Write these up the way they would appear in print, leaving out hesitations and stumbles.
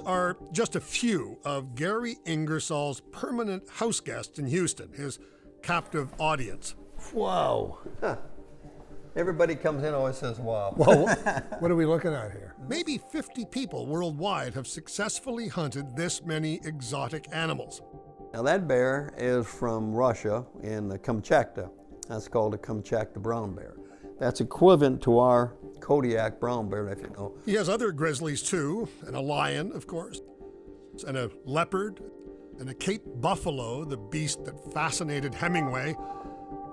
are just a few of Gary Ingersoll's permanent house guests in Houston, his captive audience. Whoa. Huh. Everybody comes in and always says, wow. Well, what are we looking at here? Maybe 50 people worldwide have successfully hunted this many exotic animals. Now that bear is from Russia in the Kamchatka. That's called a Kamchatka brown bear. That's equivalent to our Kodiak brown bear, if you know. He has other grizzlies too, and a lion, of course, and a leopard, and a Cape buffalo, the beast that fascinated Hemingway.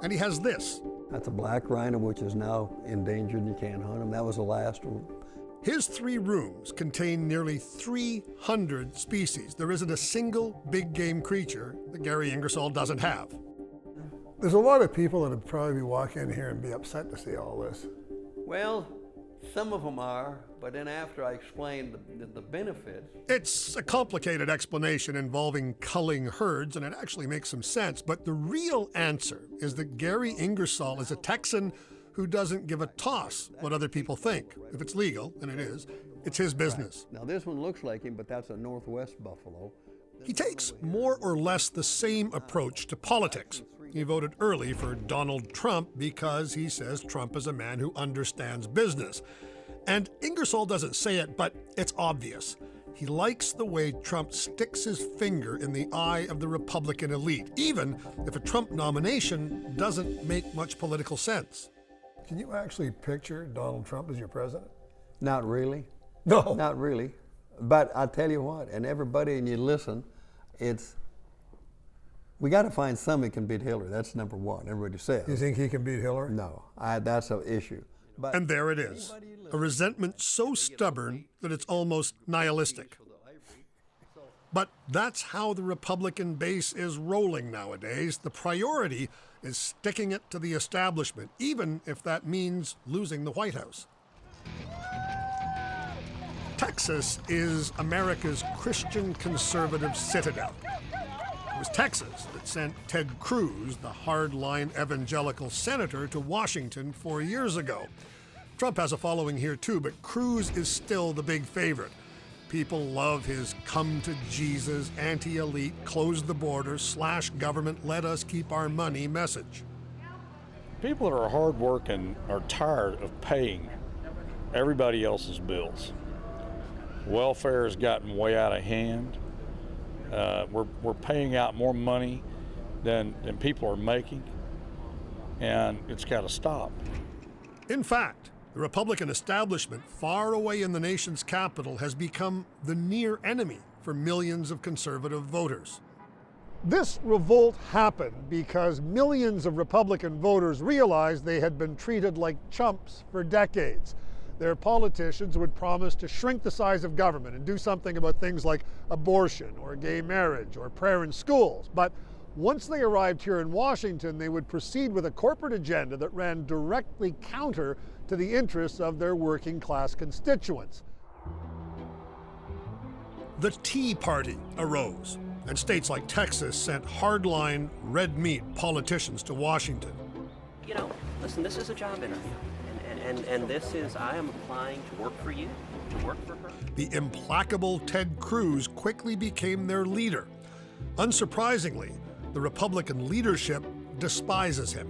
And he has this. That's a black rhino, which is now endangered and you can't hunt him. That was the last one. His 3 rooms contain nearly 300 species. There isn't a single big game creature that Gary Ingersoll doesn't have. There's a lot of people that would probably be walking in here and be upset to see all this. Well, some of them are, but then after I explained the benefits. It's a complicated explanation involving culling herds, and it actually makes some sense. But the real answer is that Gary Ingersoll is a Texan who doesn't give a toss what other people think. If it's legal, and it is, it's his business. Right. Now this one looks like him, but that's a Northwest buffalo. He takes more or less the same approach to politics. He voted early for Donald Trump because he says Trump is a man who understands business. And Ingersoll doesn't say it, but it's obvious. He likes the way Trump sticks his finger in the eye of the Republican elite, even if a Trump nomination doesn't make much political sense. Can you actually picture Donald Trump as your president? Not really. No. Not really. But I tell you what, and everybody, and you listen, we got to find somebody who can beat Hillary. That's number one. Everybody says. You think he can beat Hillary? No, that's an issue. But and there it is, a resentment so stubborn that it's almost nihilistic. But that's how the Republican base is rolling nowadays. The priority is sticking it to the establishment, even if that means losing the White House. Texas is America's Christian conservative citadel. It was Texas that sent Ted Cruz, the hardline evangelical senator, to Washington 4 years ago. Trump has a following here too, but Cruz is still the big favorite. People love his come to Jesus, anti-elite, close the border, slash government, let us keep our money message. People that are hardworking are tired of paying everybody else's bills. Welfare has gotten way out of hand. We're paying out more money than people are making, and it's got to stop. In fact, the Republican establishment far away in the nation's capital has become the near enemy for millions of conservative voters. This revolt happened because millions of Republican voters realized they had been treated like chumps for decades. Their politicians would promise to shrink the size of government and do something about things like abortion or gay marriage or prayer in schools. But once they arrived here in Washington, they would proceed with a corporate agenda that ran directly counter to the interests of their working class constituents. The Tea Party arose, and states like Texas sent hardline, red meat politicians to Washington. You know, listen, this is a job interview. And this is, I am applying to work for you, to work for her. The implacable Ted Cruz quickly became their leader. Unsurprisingly, the Republican leadership despises him.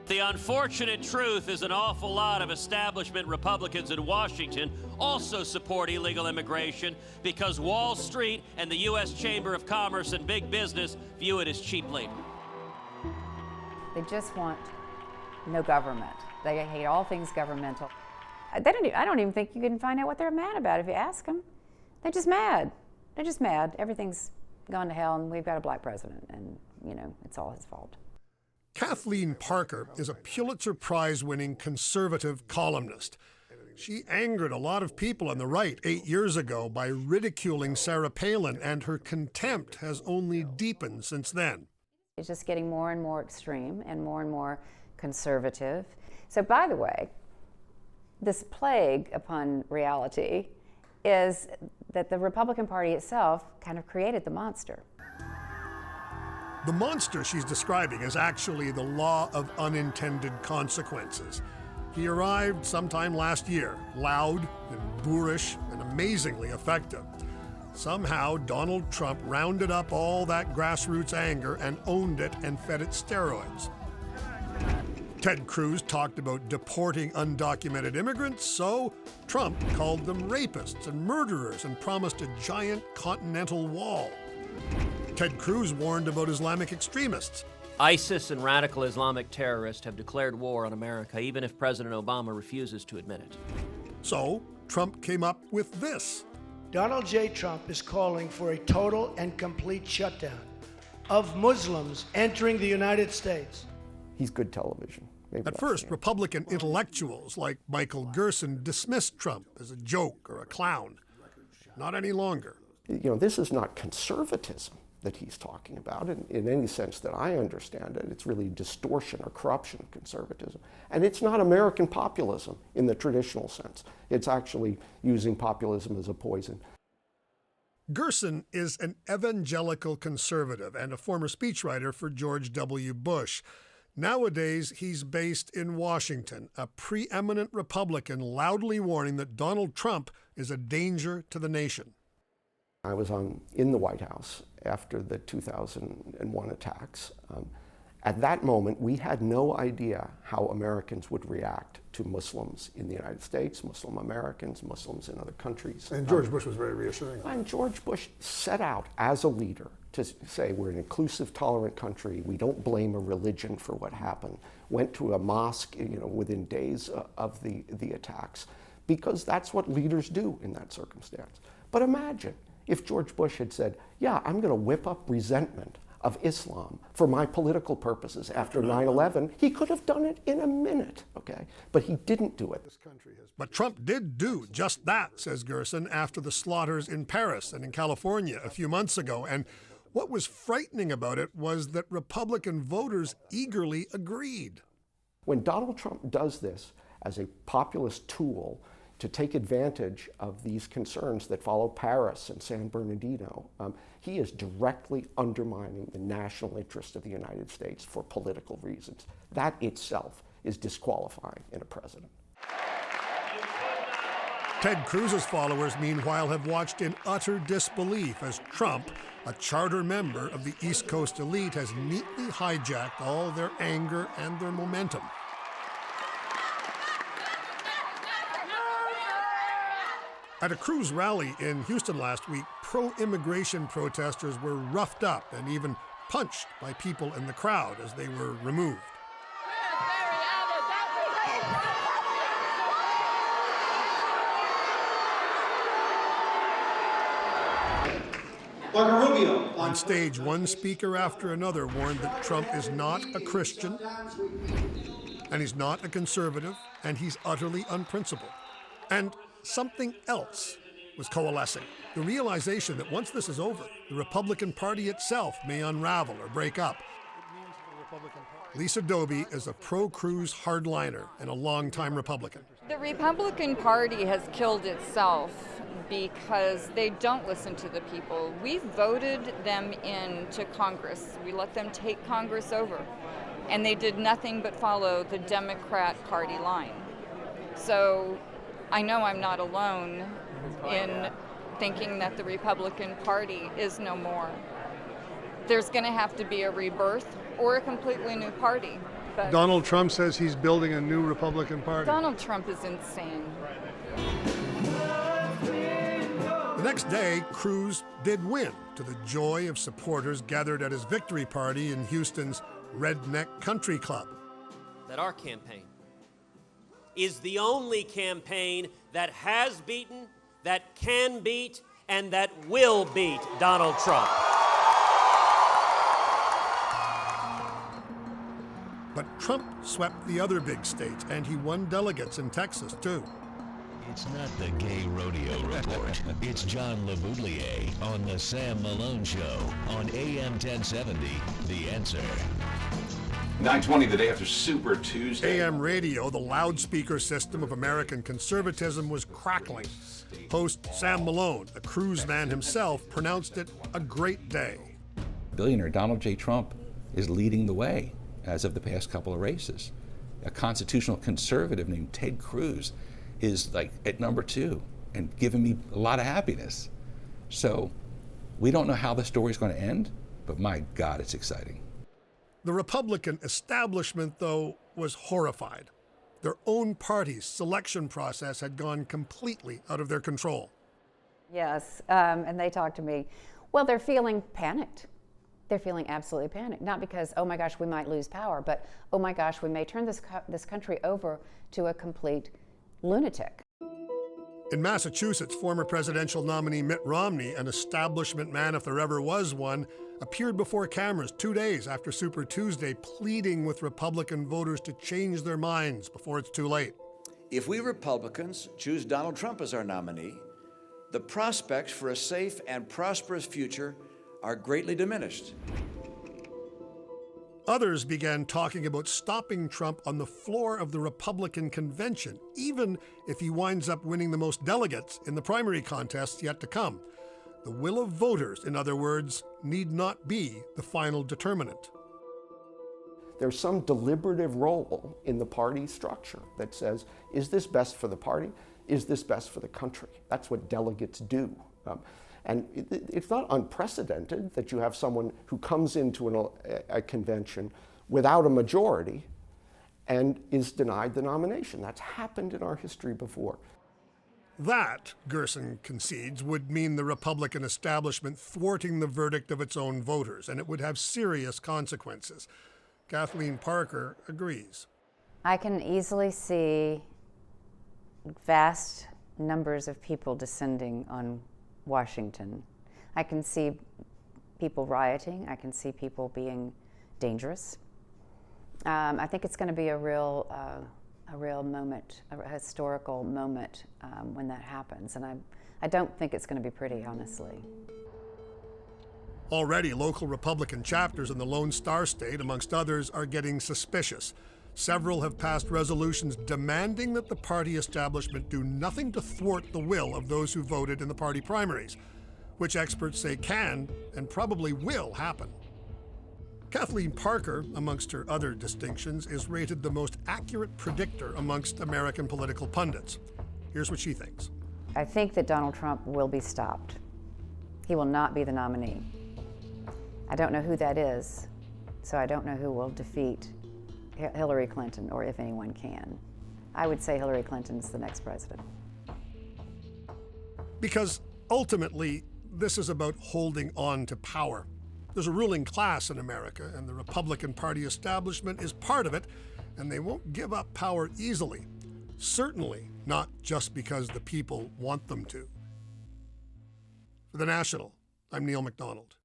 The unfortunate truth is an awful lot of establishment Republicans in Washington also support illegal immigration because Wall Street and the U.S. Chamber of Commerce and big business view it as cheap labor. They just want no government. They hate all things governmental. I don't even think you can find out what they're mad about if you ask them. They're just mad. They're just mad. Everything's gone to hell and we've got a black president and, you know, it's all his fault. Kathleen Parker is a Pulitzer Prize-winning conservative columnist. She angered a lot of people on the right 8 years ago by ridiculing Sarah Palin, and her contempt has only deepened since then. It's just getting more and more extreme and more conservative. So, by the way, this plague upon reality is that the Republican Party itself kind of created the monster. The monster she's describing is actually the law of unintended consequences. He arrived sometime last year, loud and boorish and amazingly effective. somehow Donald Trump rounded up all that grassroots anger and owned it and fed it steroids. Ted Cruz talked about deporting undocumented immigrants, so Trump called them rapists and murderers and promised a giant continental wall. Ted Cruz warned about Islamic extremists. ISIS and radical Islamic terrorists have declared war on America, even if President Obama refuses to admit it. So Trump came up with this. Donald J. Trump is calling for a total and complete shutdown of Muslims entering the United States. He's good television. Maybe At first, Republican intellectuals like Michael Gerson dismissed Trump as a joke or a clown. Not any longer. You know, this is not conservatism that he's talking about in any sense that I understand it. It's really distortion or corruption of conservatism. And it's not American populism in the traditional sense. It's actually using populism as a poison. Gerson is an evangelical conservative and a former speechwriter for George W. Bush. Nowadays, he's based in Washington, a preeminent Republican loudly warning that Donald Trump is a danger to the nation. I was in the White House after the 2001 attacks. At that moment, we had no idea how Americans would react to Muslims in the United States, Muslim Americans, Muslims in other countries. And George Bush was very reassuring. And George Bush set out as a leader to say we're an inclusive, tolerant country. We don't blame a religion for what happened. Went to a mosque, within days of the attacks, because that's what leaders do in that circumstance. But imagine if George Bush had said, yeah, I'm going to whip up resentment of Islam for my political purposes after 9/11. He could have done it in a minute, okay? But he didn't do it. But Trump did do just that, says Gerson, after the slaughters in Paris and in California a few months ago. And what was frightening about it was that Republican voters eagerly agreed. When Donald Trump does this as a populist tool to take advantage of these concerns that follow Paris and San Bernardino, he is directly undermining the national interest of the United States for political reasons. That itself is disqualifying in a president. Ted Cruz's followers, meanwhile, have watched in utter disbelief as Trump, a charter member of the East Coast elite, has neatly hijacked all their anger and their momentum. At a Cruz rally in Houston last week, pro-immigration protesters were roughed up and even punched by people in the crowd as they were removed. On stage, one speaker after another warned that Trump is not a Christian, and he's not a conservative, and he's utterly unprincipled. And something else was coalescing. The realization that once this is over, the Republican Party itself may unravel or break up. Lisa Doby is a pro-Cruz hardliner and a longtime Republican. The Republican Party has killed itself because they don't listen to the people. We voted them into Congress. We let them take Congress over. And they did nothing but follow the Democrat Party line. So I know I'm not alone in thinking that the Republican Party is no more. There's going to have to be a rebirth or a completely new party. But Donald Trump says he's building a new Republican Party. Donald Trump is insane. The next day, Cruz did win, to the joy of supporters gathered at his victory party in Houston's Redneck Country Club. That our campaign is the only campaign that has beaten, that can beat, and that will beat Donald Trump. But Trump swept the other big states, and he won delegates in Texas, too. It's not the Gay Rodeo Report. It's John LeBoutillier on The Sam Malone Show on AM 1070, The Answer. 9:20, the day after Super Tuesday. AM radio, the loudspeaker system of American conservatism, was crackling. Host Sam Malone, a Cruz man himself, pronounced it a great day. Billionaire Donald J. Trump is leading the way as of the past couple of races. A constitutional conservative named Ted Cruz is like at number 2 and giving me a lot of happiness. So we don't know how the story's going to end, but my God, it's exciting. The Republican establishment, though, was horrified. Their own party's selection process had gone completely out of their control. Yes, and they talked to me. Well, they're feeling panicked. They're feeling absolutely panicked. Not because, oh my gosh, we might lose power, but oh my gosh, we may turn this country over to a complete lunatic. In Massachusetts, former presidential nominee Mitt Romney, an establishment man if there ever was one, appeared before cameras 2 days after Super Tuesday, pleading with Republican voters to change their minds before it's too late. If we Republicans choose Donald Trump as our nominee, the prospects for a safe and prosperous future are greatly diminished. Others began talking about stopping Trump on the floor of the Republican convention, even if he winds up winning the most delegates in the primary contests yet to come. The will of voters, in other words, need not be the final determinant. There's some deliberative role in the party structure that says, is this best for the party? Is this best for the country? That's what delegates do. And it's not unprecedented that you have someone who comes into a convention without a majority and is denied the nomination. That's happened in our history before. That, Gerson concedes, would mean the Republican establishment thwarting the verdict of its own voters, and it would have serious consequences. Kathleen Parker agrees. I can easily see vast numbers of people descending on Washington. I can see people rioting. I can see people being dangerous. I think it's going to be a real moment, a historical moment when that happens. And I don't think it's going to be pretty, honestly. Already, local Republican chapters in the Lone Star State, amongst others, are getting suspicious. Several have passed resolutions demanding that the party establishment do nothing to thwart the will of those who voted in the party primaries, which experts say can and probably will happen. Kathleen Parker, amongst her other distinctions, is rated the most accurate predictor amongst American political pundits. Here's what she thinks. I think that Donald Trump will be stopped. He will not be the nominee. I don't know who that is, so I don't know who will defeat Hillary Clinton, or if anyone can. I would say Hillary Clinton's the next president. Because ultimately, this is about holding on to power. There's a ruling class in America, and the Republican Party establishment is part of it, and they won't give up power easily. Certainly not just because the people want them to. For The National, I'm Neil MacDonald.